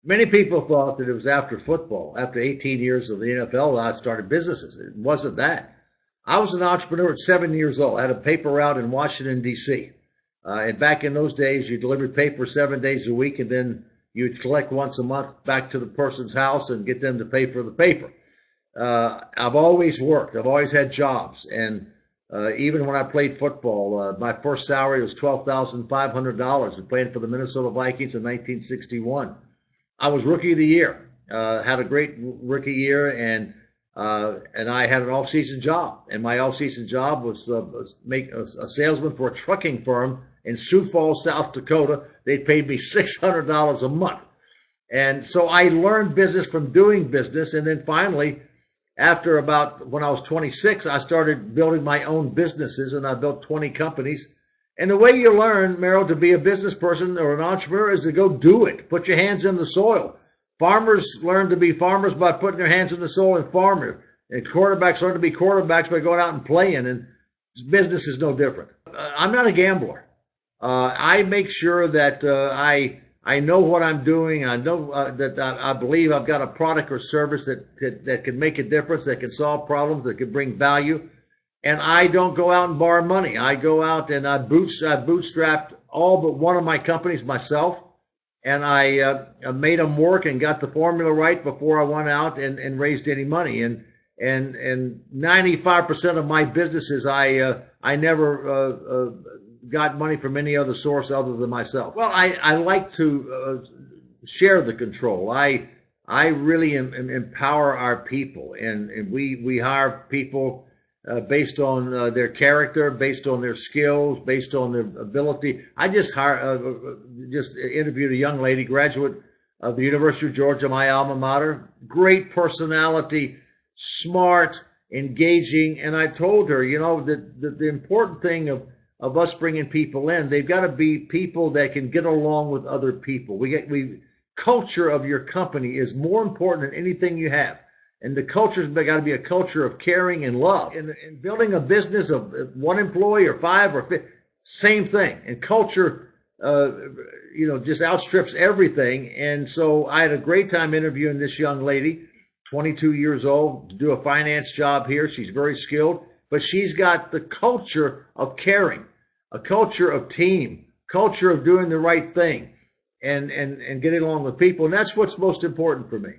Many people thought that it was after football, after 18 years of the NFL, that I started businesses. It wasn't that. I was an entrepreneur at 7 years old. I had a paper route in Washington, D.C. And back in those days, you delivered paper 7 days a week, and then you'd collect once a month back to the person's house and get them to pay for the paper. I've always worked. I've always had jobs. And even when I played football, my first salary was $12,500 and playing for the Minnesota Vikings in 1961. I was rookie of the year, had a great rookie year, and I had an off-season job. And my off-season job was make a salesman for a trucking firm in Sioux Falls, South Dakota. They paid me $600 a month. And so I learned business from doing business. And then finally, after when I was 26, I started building my own businesses, and I built 20 companies. And the way you learn, Merrill, to be a business person or an entrepreneur is to go do it. Put your hands in the soil. Farmers learn to be farmers by putting their hands in the soil and farming. And quarterbacks learn to be quarterbacks by going out and playing. And business is no different. I'm not a gambler. I make sure that I know what I'm doing. I know that I believe I've got a product or service that can make a difference, that can solve problems, that can bring value. And I don't go out and borrow money. I go out and I bootstrapped all but one of my companies myself. And I made them work and got the formula right before I went out and raised any money. And 95% of my businesses, I never got money from any other source other than myself. Well, I like to share the control. I really empower our people, and we hire people based on their character, based on their skills, based on their ability. I just interviewed a young lady, graduate of the University of Georgia, my alma mater. Great personality, smart, engaging, and I told her, that the important thing of us bringing people in, they've got to be people that can get along with other people. Culture of your company is more important than anything you have. And the culture's got to be a culture of caring and love. And building a business of one employee or 5 or 50, same thing. And culture, just outstrips everything. And so I had a great time interviewing this young lady, 22 years old, to do a finance job here. She's very skilled, but she's got the culture of caring, a culture of team, culture of doing the right thing, and getting along with people. And that's what's most important for me.